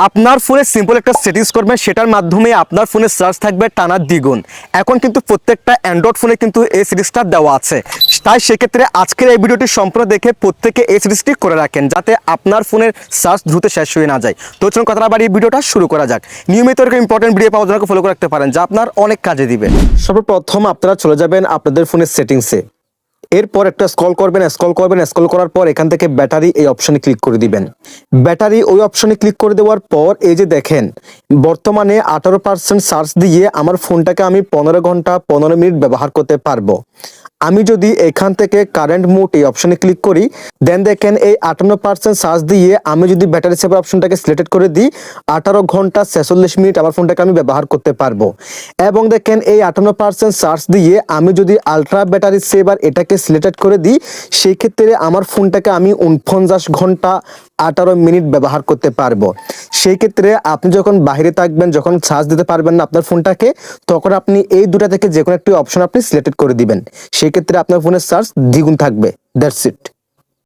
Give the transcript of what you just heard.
আপনার ফোনে সিম্পল একটা সেটিংস করবেন, সেটার মাধ্যমে আপনার ফোনে চার্জ থাকবে টানা দ্বিগুণ। এখন কিন্তু প্রত্যেকটা অ্যান্ড্রয়েড ফোনে কিন্তু এই সিরিজটা দেওয়া আছে। তাই সেক্ষেত্রে আজকের এই ভিডিওটি সম্পূর্ণ দেখে প্রত্যেকে এই সিরিজটি করে রাখেন, যাতে আপনার ফোনের চার্জ দ্রুত শেষ হয়ে না যায়। তো চলুন কথা না বাড়িয়ে ভিডিওটা শুরু করা যাক। নিয়মিত এরকম ইম্পর্টেন্ট ভিডিও পাওয়ার জন্য ফলো করে রাখতে পারেন, যা আপনার অনেক কাজে দিবে। সর্বপ্রথম আপনারা চলে যাবেন আপনাদের ফোনের সেটিংসে। এরপর একটা স্ক্রল স্ক্রল করার পর এখান থেকে ব্যাটারি এই অপশনে ক্লিক করে দিবেন। ব্যাটারি ওই অপশনে ক্লিক করে দেওয়ার পর এই যে দেখেন, বর্তমানে 18% চার্জ দিয়ে আমার ফোনটাকে আমি 15 ঘন্টা 15 মিনিট ব্যবহার করতে পারবো। আমি যদি এখান থেকে কারেন্ট মোড এই অপশনে ক্লিক করি, দেন দেখেন এই 58% চার্জ দিয়ে আমি যদি ব্যাটারি সেভার অপশনটাকে সিলেক্ট করে দিই, 18 ঘন্টা 46 মিনিট আমার ফোনটাকে আমি ব্যবহার করতে পারবো। এবং দেখেন এই 58% চার্জ দিয়ে আমি যদি আলট্রা ব্যাটারি সেভার এটাকে সিলেক্ট করে দিই, সেই ক্ষেত্রে আমার ফোনটাকে আমি 49 ঘন্টা 18 মিনিট ব্যবহার করতে পারবো। সেই ক্ষেত্রে আপনি যখন বাইরে থাকবেন, যখন চার্জ দিতে পারবেন না আপনার ফোনটাকে, তখন আপনি এই দুটা থেকে যে কোনো একটি অপশন আপনি সিলেক্ট করে দিবেন। সেই ক্ষেত্রে আপনার ফোনের চার্জ দ্বিগুণ থাকবে। That's it.